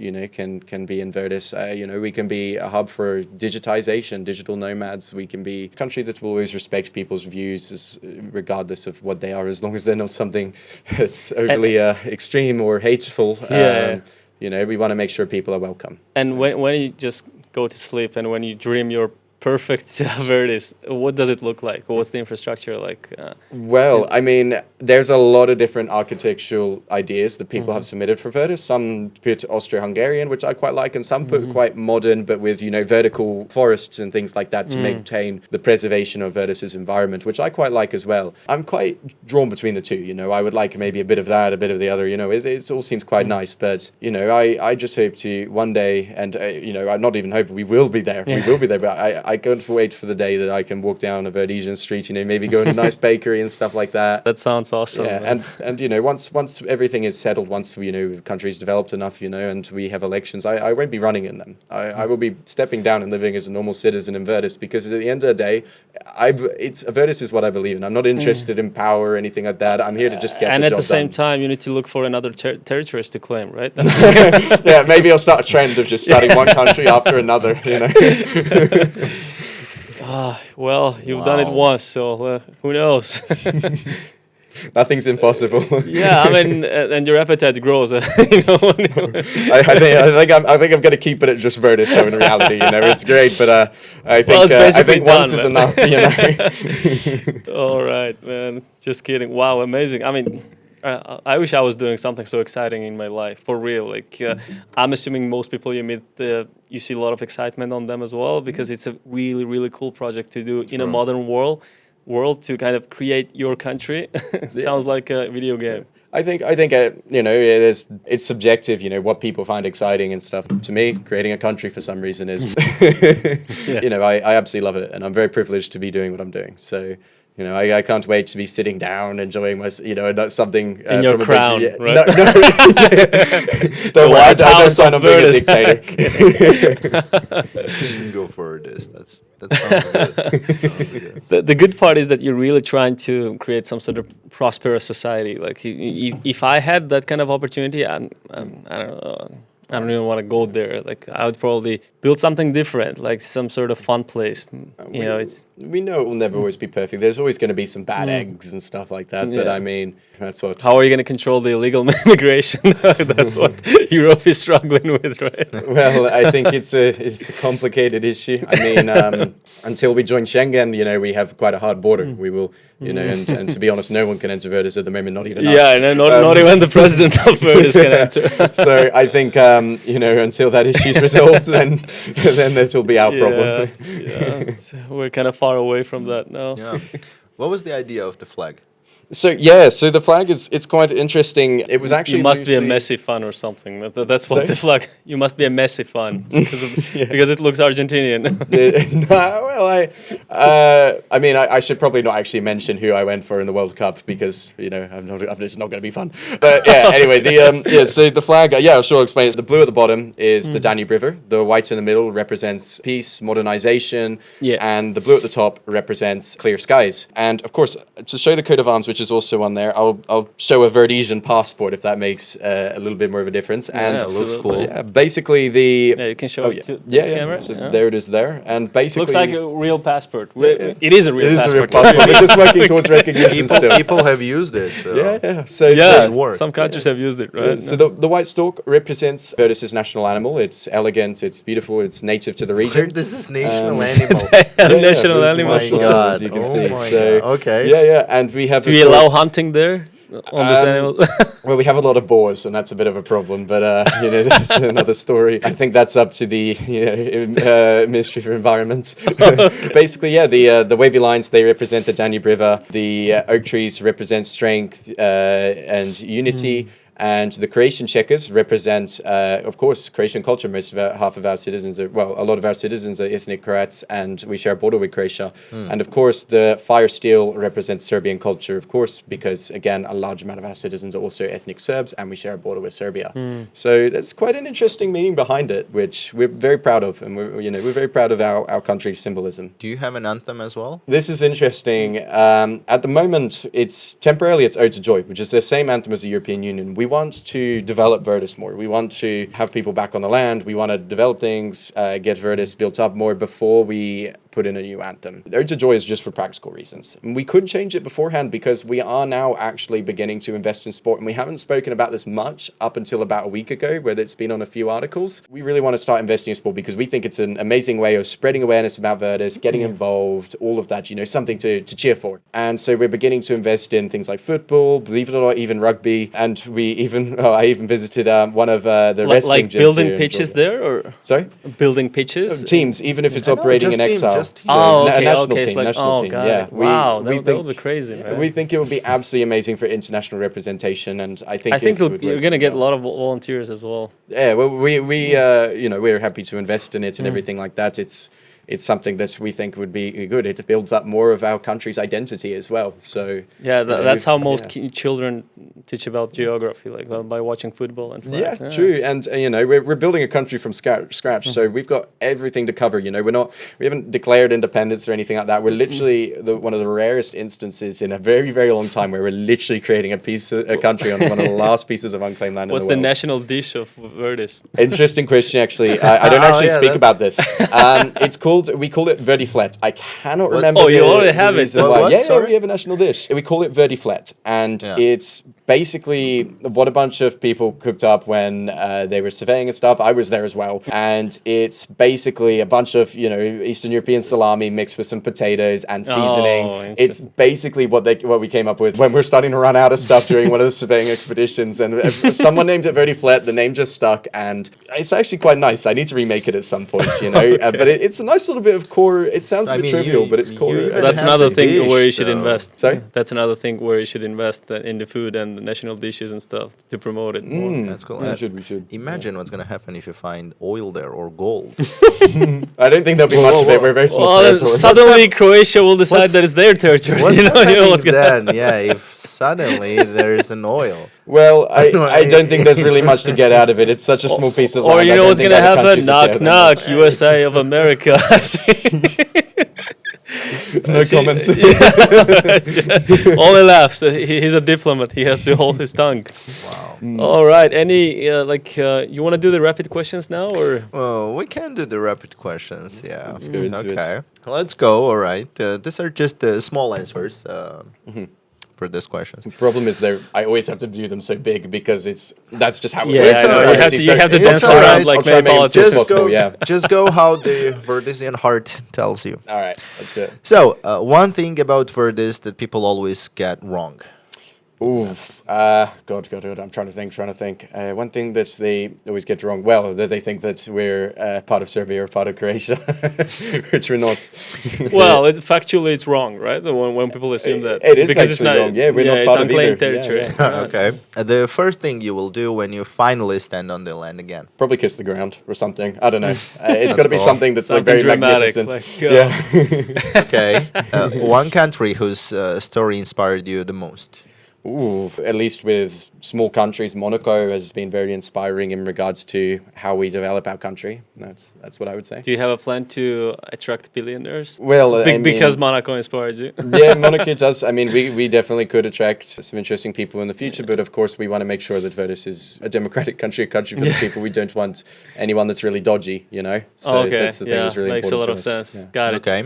can be in Verdis. We can be a hub for digitization, digital nomads. We can be a country that will always respect people's views regardless of what they are, as long as they're not something that's overly extreme or hateful. We want to make sure people are welcome. And when you just go to sleep and when you dream your perfect Verdis, what does it look like? What's the infrastructure like? I mean, there's a lot of different architectural ideas that people have submitted for Verdis. Some put Austro-Hungarian, which I quite like, and some put quite modern, but with, vertical forests and things like that to maintain the preservation of Verdis's environment, which I quite like as well. I'm quite drawn between the two, I would like maybe a bit of that, a bit of the other, it all seems quite nice, but, I just hope to one day, and, I'm not even hoping we will be there, but I can't wait for the day that I can walk down a Verdisian street, maybe go to a nice bakery and stuff like that. That sounds awesome. Yeah, and once everything is settled, once the country's developed enough, and we have elections, I won't be running in them. I will be stepping down and living as a normal citizen in Verdis, because at the end of the day, Verdis is what I believe in. I'm not interested in power or anything like that. I'm here to just get the job done. And at the same time, you need to look for another territories to claim, right? Yeah, maybe I'll start a trend of just starting one country after another, Well, you've done it Wow. once, so who knows? Nothing's impossible. Yeah, I mean, and your appetite grows. I think I'm going to keep it at just Verdis, though. In reality, it's great, but I think it's basically once done, is man. enough. All right, man. Just kidding. Wow, amazing. I mean, I wish I was doing something so exciting in my life, for real. Like, I'm assuming most people you meet, you see a lot of excitement on them as well, because it's a really, really cool project to do in a modern world to kind of create your country. It sounds like a video game. I think it's subjective, what people find exciting and stuff. To me, creating a country for some reason is, I absolutely love it, and I'm very privileged to be doing what I'm doing. So, I can't wait to be sitting down, enjoying my, not something In your from crown, right? No, don't worry, I don't sign on being a dictator. King of Verdis. That sounds good. The good part is that you're really trying to create some sort of prosperous society. Like, if I had that kind of opportunity, I don't know. I don't even want to go there. Like, I would probably build something different, like some sort of fun place. We know it will never always be perfect. There's always going to be some bad eggs and stuff like that. But Yeah. I mean, that's what. How are you going to control the illegal migration? That's what Europe is struggling with, right? Well, I think it's a complicated issue. I mean, until we join Schengen, we have quite a hard border. We will, and to be honest, no one can enter Verdis at the moment, not even us. Yeah, and not even the president of Verdis can enter. So I think, until that issue's resolved, then that will be our problem. Yeah, we're kind of far away from that now. Yeah. What was the idea of the flag? So the flag it's quite interesting. It was actually You must be a loosely- Messi fan or something. That's what Sorry? the flag. You must be a Messi fan because it looks Argentinian. I should probably not actually mention who I went for in the World Cup because it's not going to be fun. But yeah, anyway, so the flag, I'll sure explain it. The blue at the bottom is the Danube River. The white in the middle represents peace, modernization, and the blue at the top represents clear skies. And of course, to show the coat of arms, which is also on there, I'll show a Verdesian passport if that makes a little bit more of a difference. And Yeah, Looks absolutely. cool. yeah, basically Yeah, you can show it to this camera. So Yeah. there it is there, and basically Looks like a real passport. It is a real it is a real passport. passport. We're just working towards recognition still. People have used it. So. Yeah. So Yeah, It worked. some countries have used it, right? So the white stork represents Verdis' national animal. It's elegant, it's beautiful, it's native to the region. This is national animal. National Verdis' animal. national Oh my animal, as you can God. see. Oh my So God. Okay. Yeah, and we have. Do of we allow course- hunting there on this animal? Well, we have a lot of boars, and that's a bit of a problem. But that's another story. I think that's up to the Ministry for Environment. Basically, the wavy lines, they represent the Danube River. The oak trees represent strength and unity. And the Croatian checkers represent, of course, Croatian culture. Half of our citizens a lot of our citizens are ethnic Croats, and we share a border with Croatia. And of course, the fire steel represents Serbian culture, of course, because again, a large amount of our citizens are also ethnic Serbs, and we share a border with Serbia. So that's quite an interesting meaning behind it, which we're very proud of, and we're very proud of our country's symbolism. Do you have an anthem as well? This is interesting. At the moment, it's Ode to Joy, which is the same anthem as the European Union. We want to develop Verdis more. We want to have people back on the land. We want to develop things, get Verdis built up more before we put in a new anthem. Ode to Joy is just for practical reasons. And we could change it beforehand because we are now actually beginning to invest in sport, and we haven't spoken about this much up until about a week ago, where it's been on a few articles. We really want to start investing in sport because we think it's an amazing way of spreading awareness about Verdis, getting involved, all of that, something to cheer for. And so we're beginning to invest in things like football, believe it or not, even rugby, and I even visited one of the wrestling Like gyms building here in pitches Georgia. there, or Sorry? Building pitches? Teams, even if it's No, operating just in team, Exile. just team. Oh, a okay, national okay. team, It's national team. got Yeah, it. Wow, we that would be crazy, man. We think it would be absolutely amazing for international representation, and I think You're going to get a lot of volunteers as well. Yeah, well, we're happy to invest in it and everything like that. It's something that we think would be good. It builds up more of our country's identity as well. So Yeah, that's how most children teach about geography, like by watching football and flags. yeah, true. And we're building a country from scratch, so we've got everything to cover. We haven't declared independence or anything like that. We're literally one of the rarest instances in a very, very long time where we're literally creating a country on one of the last pieces of unclaimed land What's in the the world. national dish of Verdis? Interesting question, actually. I don't actually speak about this. It's called we call it verdiflet. I cannot remember. Oh, you the- already the have it. reason What- why. what? Yeah, Sorry? we have a national dish. We call it verdiflet, and Yeah. it's basically what a bunch of people cooked up when they were surveying and stuff. I was there as well, and it's basically a bunch of Eastern European salami mixed with some potatoes and seasoning. interesting. It's basically what we came up with when we're starting to run out of stuff during one of the surveying expeditions, and someone named it verdiflet. The name just stuck, and it's actually quite nice. I need to remake it at some point, but it's a nice little bit of core. It sounds a I bit mean, trivial, you- but it's core. you even That's have another the thing dish, where you should so- invest. Sorry? That's another thing where you should invest in the food and the national dishes and stuff to promote it more. That's cool. We should. Imagine what's gonna happen if you find oil there or gold. I don't think there'll be much of it. We're a very small Well, territory. suddenly Croatia will decide what's- that it's their territory. What's you know happening what's gonna happen. then? Yeah, if suddenly there's an oil. Well, I don't think there's really much to get out of it. It's such a small piece of land. Or you I know don't what's think gonna other happen? countries would Knock, care that knock, much. USA of America. No comments. Only laughs. He's a diplomat. He has to hold his tongue. Wow. All right. Any you want to do the rapid questions now, or Well, we can do the rapid questions. Yeah. Let's go into it. Okay. Let's go. All right. These are just small answers for these questions. Problem is, I always have to do them so big because that's just how it Yeah, works. I know. alright. You have to It's dance alright. around like I'll try many and make it politicians. just possible, yeah. Just go how the Verdisian heart tells you. All right, let's do it. So, one thing about Verdis that people always get wrong. Ooh, God, I'm trying to think. One thing that they always get wrong, well, that they think that we're part of Serbia or part of Croatia, which we're not. Well, factually, it's wrong, right? When people assume that It is because it's factually not, wrong, yeah, we're not it's part of unclaimed either, yeah, territory. yeah. Okay. The first thing you will do when you finally stand on the land again. Probably kiss the ground or something. I don't know. It's got to be cool. something that's like Something very dramatic, magnificent. like, yeah. Okay. One country whose story inspired you the most. Ooh, at least with small countries, Monaco has been very inspiring in regards to how we develop our country. That's what I would say. Do you have a plan to attract billionaires? Well, Because Monaco inspired you. yeah, Monaco does. I mean, we definitely could attract some interesting people in the future, but of course, we want to make sure that Verdis is a democratic country, for the people. We don't want anyone that's really dodgy, So Okay, that's the thing that's really makes a lot important of to us. sense. Yeah. Got it. Okay.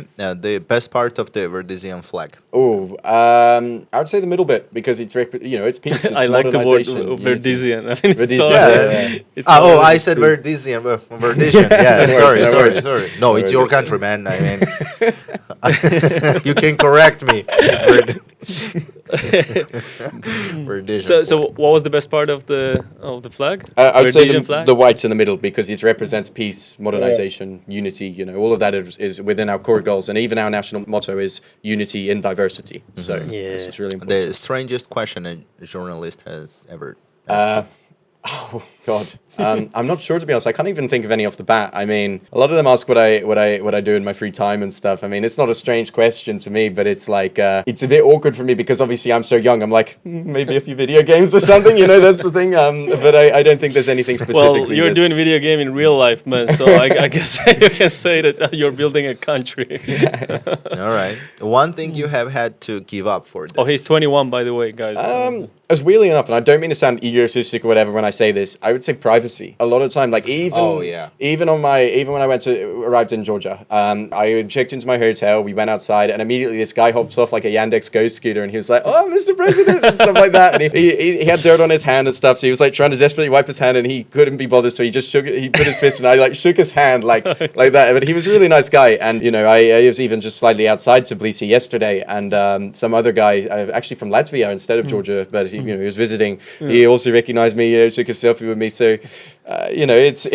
The best part of the Verdisian flag. Oh, I would say the middle bit because it's it's peace. It's I like the word modernization, unity. Verdisian. I mean, it's Verdisian, so, yeah. it's I said Verdisian. Verdisian. Yeah, No sorry, worries, no sorry, worries. sorry. No, it's your worries. country, man. I mean, you can correct me. It's Verdisian. So what was the best part of the flag? I would say Verdisian flag? the whites in the middle because it represents peace, modernization, unity. All of that is within our core goals, and even our national motto is unity in diversity. So Yeah. it's really important. The strangest question a journalist has ever asked. Oh God, I'm not sure, to be honest. I can't even think of any off the bat. I mean, a lot of them ask what I do in my free time and stuff. I mean, it's not a strange question to me, but it's like it's a bit awkward for me because obviously I'm so young. I'm like maybe a few video games or something. That's the thing. But I don't think there's anything specific. Well, you're doing video game in real life, man. So I guess you can say that you're building a country. All right. One thing you have had to give up for this. Oh, he's 21, by the way, guys. As weirdly enough, and I don't mean to sound egotistic or whatever when I say this, I would say privacy. A lot of time, like even when I arrived in Georgia, I checked into my hotel, we went outside, and immediately this guy hops off like a Yandex Ghost scooter, and he was like, "Oh, Mr. President," and stuff like that. And he had dirt on his hand and stuff, so he was like trying to desperately wipe his hand, and he couldn't be bothered, so he just he put his fist, and I like shook his hand like that. But he was a really nice guy, and I was even just slightly outside Tbilisi yesterday, and some other guy, actually from Latvia instead of Georgia, but he was visiting. He also recognized me, took a selfie with me. So, it's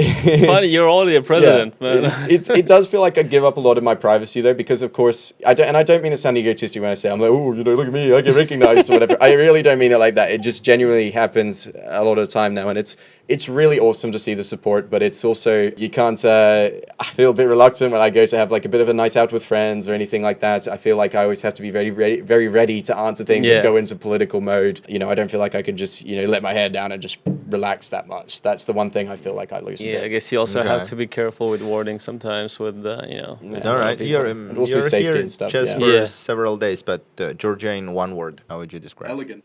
funny. You're already a president, man. It does feel like I give up a lot of my privacy though, because of course I don't mean to sound egotistic when I say I'm like, oh, look at me, I get recognized or whatever. I really don't mean it like that. It just genuinely happens a lot of the time now, and it's really awesome to see the support, but it's also, you can't, I feel a bit reluctant when I go to have like a bit of a night out with friends or anything like that. I feel like I always have to be very ready to answer things and go into political mode. I don't feel like I can just, let my hair down and just relax that much. That's the one thing I feel like I lose. Yeah, I guess you also have to be careful with wording sometimes with, All right, And also you're safety here and stuff, just yeah. for several days, but Georgia in one word, how would you describe it?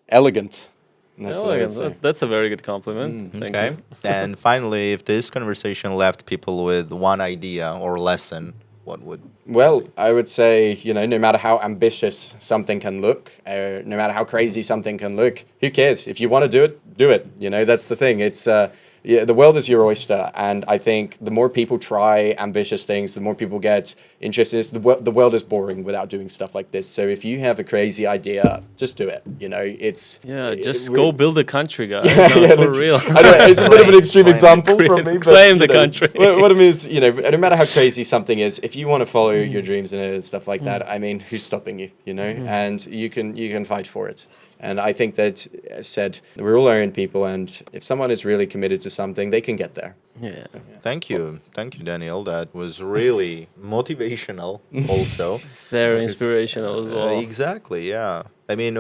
Elegant. That's what I would say. That's a very good compliment. Thank Okay. you. And finally, if this conversation left people with one idea or lesson, what would? Well, I would say, no matter how ambitious something can look, no matter how crazy something can look, who cares? If you want to do it, do it. That's the thing. It's the world is your oyster, and I think the more people try ambitious things, the more people get interested. The world is boring without doing stuff like this. So if you have a crazy idea, just do it. Go build a country, guys. For real. I know, it's a bit of an extreme example from me, but claim the country. What I mean is, no matter how crazy something is, if you want to follow your dreams and stuff like that, I mean, who's stopping you? And you can fight for it. And I think that, as said, we're all our own people, and if someone is really committed to something, they can get there. Yeah. Thank you, Daniel. That was really motivational. Also, Very inspirational as well. exactly. Yeah. I mean,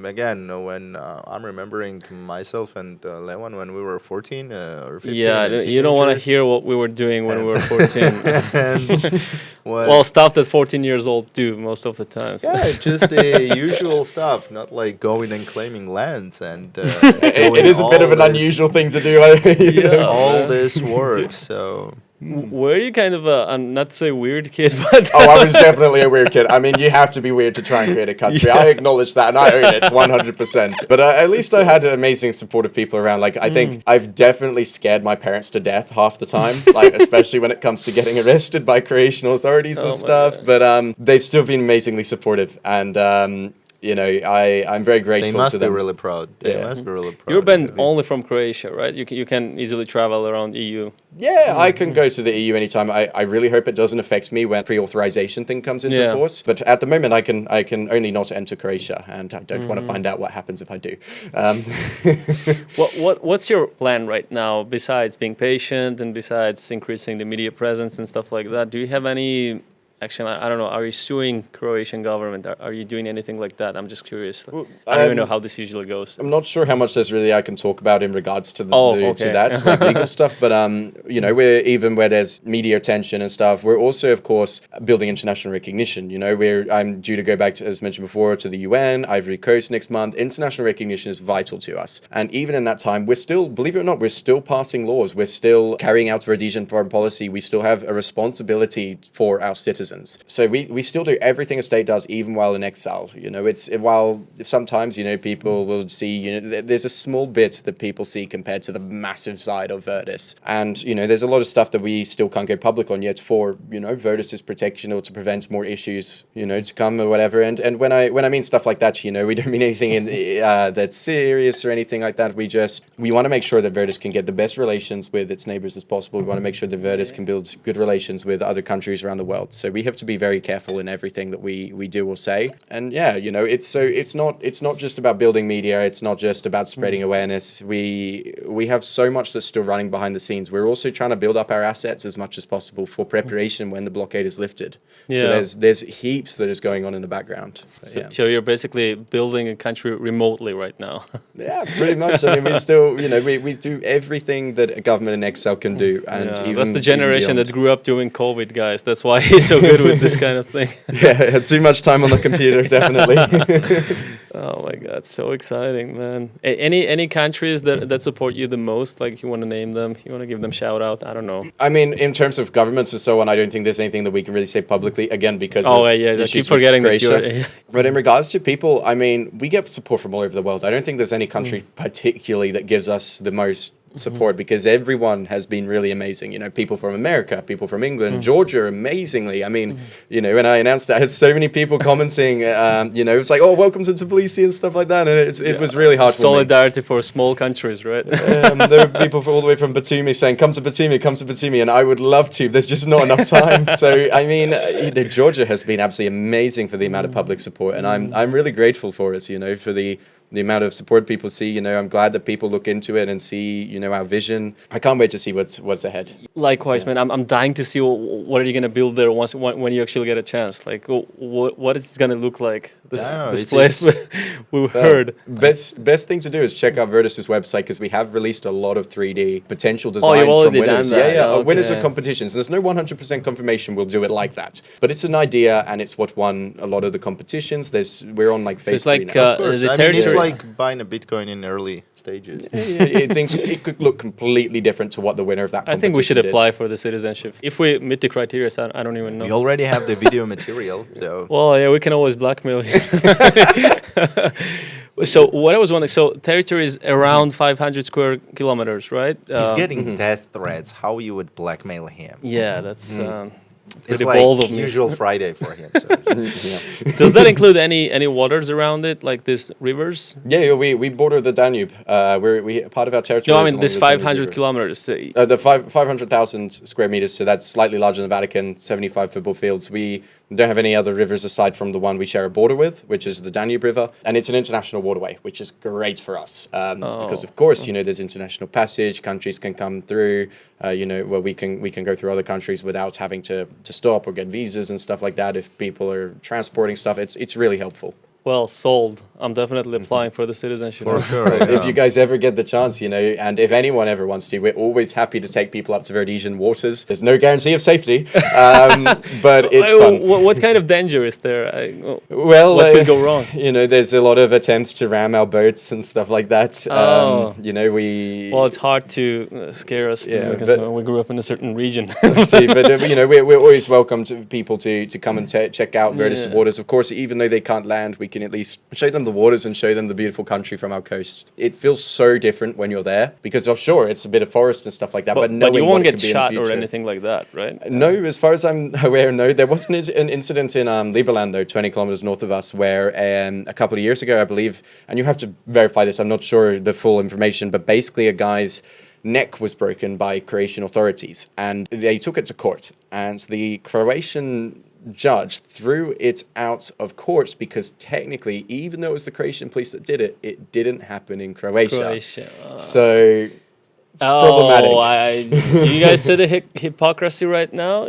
again, when I'm remembering myself and Lewan when we were 14 or 15. Yeah, you don't want to hear what we were doing when we were 14. Well, Well, stuff that 14 years old do most of the time. So. yeah, just the usual stuff, not like going and claiming lands and It is a bit of an unusual thing to do. all this work. So Were you kind of not to say weird kid, but Oh, I was definitely a weird kid. I mean, you have to be weird to try and create a country. I acknowledge that, and I own it 100%. But at least I had amazing supportive people around. Like, I think I've definitely scared my parents to death half the time, like especially when it comes to getting arrested by Croatian authorities and stuff. God. But they've still been amazingly supportive, and I'm very grateful they must to be them. really proud. They Yeah. must be really proud. you've been only from Croatia, right? You can easily travel around EU. Yeah, I can go to the EU anytime. I really hope it doesn't affect me when pre-authorization thing comes into Yeah. force. But at the moment, I can only not enter Croatia, and I don't want to find out what happens if I do. What's your plan right now besides being patient and besides increasing the media presence and stuff like that? Do you have any action? I don't know. Are you suing Croatian government? Are you doing anything like that? I'm just curious. I don't even know how this usually goes. I'm not sure how much there's really I can talk about in regards to okay. to that like legal stuff, but we're even where there's media attention and stuff. We're also, of course, building international recognition. I'm due to go back to, as mentioned before, to the UN, Ivory Coast next month. International recognition is vital to us, and even in that time, we're still, believe it or not, we're still passing laws. We're still carrying out Verdisian foreign policy. We still have a responsibility for our citizens. So we still do everything a state does, even while in exile. While sometimes people will see there's a small bit that people see compared to the massive side of Verdis, and there's a lot of stuff that we still can't go public on yet for Verdis's protection or to prevent more issues to come or whatever. And when I mean stuff like that, we don't mean anything in that's serious or anything like that. We want to make sure that Verdis can get the best relations with its neighbors as possible. We want to make sure that Verdis can build good relations with other countries around the world. So we have to be very careful in everything that we do or say. And it's not just about building media. It's not just about spreading awareness. We have so much that's still running behind the scenes. We're also trying to build up our assets as much as possible for preparation when the blockade is lifted. Yeah. So there's heaps that is going on in the background. So you're basically building a country remotely right now. Yeah, pretty much. I mean, we still, we do everything that a government in exile can do. And even that's the generation even that grew up during COVID, guys. That's why he's so good with this kind of thing. Yeah, had too much time on the computer, definitely. Oh my God, so exciting, man. Any countries that support you the most? Like, you want to name them? You want to give them shout out? I don't know. I mean, in terms of governments and so on, I don't think there's anything that we can really say publicly, again, because I keep forgetting that you're... But in regards to people, I mean, we get support from all over the world. I don't think there's any country particularly that gives us the most support, because everyone has been really amazing. People from America, people from England, Georgia, amazingly. I mean, when I announced it, I had so many people commenting, it's like, oh, welcome to Tbilisi and stuff like that. And it was really hard for me. Solidarity for small countries, right? There were people all the way from Batumi saying, come to Batumi, and I would love to. There's just not enough time. So, I mean, Georgia has been absolutely amazing for the amount of public support, and I'm really grateful for it, for the amount of support people see. I'm glad that people look into it and see, our vision. I can't wait to see what's ahead. Likewise, man. I'm dying to see what are you gonna build there when you actually get a chance. Like, what is it gonna look like? This place we heard. Best thing to do is check out Verdis's website, because we have released a lot of 3D potential designs you've already from winners. done that. Yeah, Okay. winners of competitions. There's no 100% confirmation we'll do it like that, but it's an idea, and it's what won a lot of the competitions. We're on like phase So it's like 3 now. the I mean, territory. it's like buying a Bitcoin in early stages. It could look completely different to what the winner of that I competition think we should did. apply for the citizenship. If we meet the criteria, I don't even know. We already have the video material, so Well, yeah, we can always blackmail him. So what I was wondering, so territory is around 500 square kilometers, right? he's getting death threats. How you would blackmail him? Yeah, that's It's pretty like bold of me. usual Friday for him. So. Does that include any waters around it, like these rivers? Yeah, we border the Danube. We part of our territory. No, I is mean along this the Danube 500 River. kilometers. The 500,000 square meters, so that's slightly larger than the Vatican, 75 football fields. We don't have any other rivers aside from the one we share a border with, which is the Danube River. And it's an international waterway, which is great for us. Because, of course, there's international passage, countries can come through, where we can go through other countries without having to stop or get visas and stuff like that. If people are transporting stuff, it's really helpful. Well, sold. I'm definitely applying for the citizenship. For sure. If you guys ever get the chance, and if anyone ever wants to, we're always happy to take people up to Verdesian waters. There's no guarantee of safety, but it's fun. What kind of danger is there? Well, what could go wrong? There's a lot of attempts to ram our boats and stuff like that. Oh. We... Well, it's hard to scare us because we grew up in a certain region. See, but we're always welcome to people to come and check out Verdis waters. Of course, even though they can't land, we can at least show them the waters and show them the beautiful country from our coast. It feels so different when you're there because offshore it's a bit of forest and stuff like that. But you won't get shot or future. anything like that, right? No, as far as I'm aware, no. There was an incident in Liberland, though, 20 kilometers north of us, where a couple of years ago, I believe, and you have to verify this, I'm not sure the full information, but basically a guy's neck was broken by Croatian authorities and they took it to court. And the Croatian judge threw it out of court because technically, even though it was the Croatian police that did it, it didn't happen in Croatia. So it's problematic. Do you guys see the hypocrisy right now?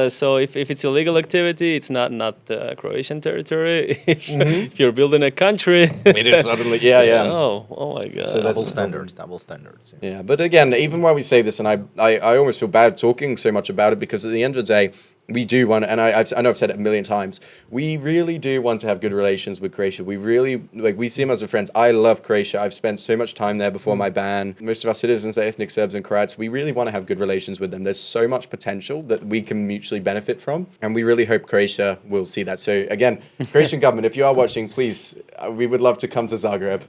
So if it's illegal activity, it's not Croatian territory. If you're building a country, it is suddenly, yeah. Oh my God. So double standards. Yeah, but again, even while we say this, and I almost feel bad talking so much about it because at the end of the day, we do want, and I know I've said it a million times, we really do want to have good relations with Croatia. We really, we see them as our friends. I love Croatia. I've spent so much time there before my ban. Most of our citizens are ethnic Serbs and Croats. We really want to have good relations with them. There's so much potential that we can mutually benefit from, and we really hope Croatia will see that. So again, Croatian government, if you are watching, please, we would love to come to Zagreb.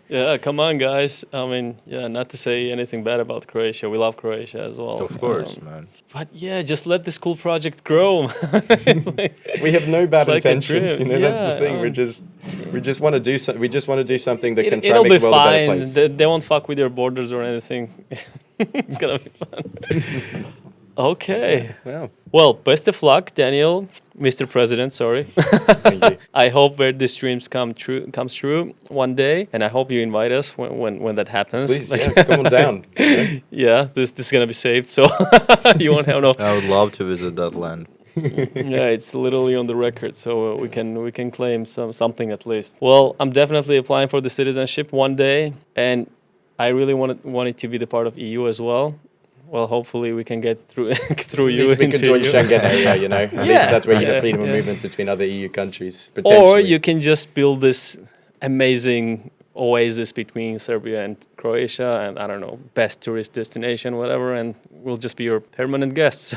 Yeah, come on, guys. I mean, not to say anything bad about Croatia. We love Croatia as well. Of course, man. But yeah, just let this cool project grow. We have no bad like intentions. That's the thing. We just want to do we just want to do something that can try and make the world a better place. They won't fuck with your borders or anything. It's gonna be fun. Okay. Yeah. Well, best of luck, Daniel, Mr. President. Sorry. Thank you. I hope where this dreams comes true one day, and I hope you invite us when that happens. Please, come on down. Yeah, this is gonna be saved, so you won't have no. I would love to visit that land. Yeah, it's literally on the record, so we can claim something at least. Well, I'm definitely applying for the citizenship one day, and I really want it to be the part of EU as well. Well, hopefully we can get through you. At least we can join Schengen area, At least that's where you get freedom of movement between other EU countries. Or you can just build this amazing oasis between Serbia and Croatia, and I don't know, best tourist destination, whatever, and we'll just be your permanent guests.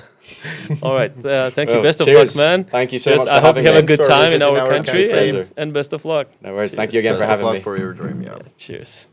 All right, thank you. Best of luck, man. Thank you so much. I hope you have a good time in visiting our country, country. and best of luck. No worries. Thank you again for Best of having luck me. for your dream, yeah. Cheers.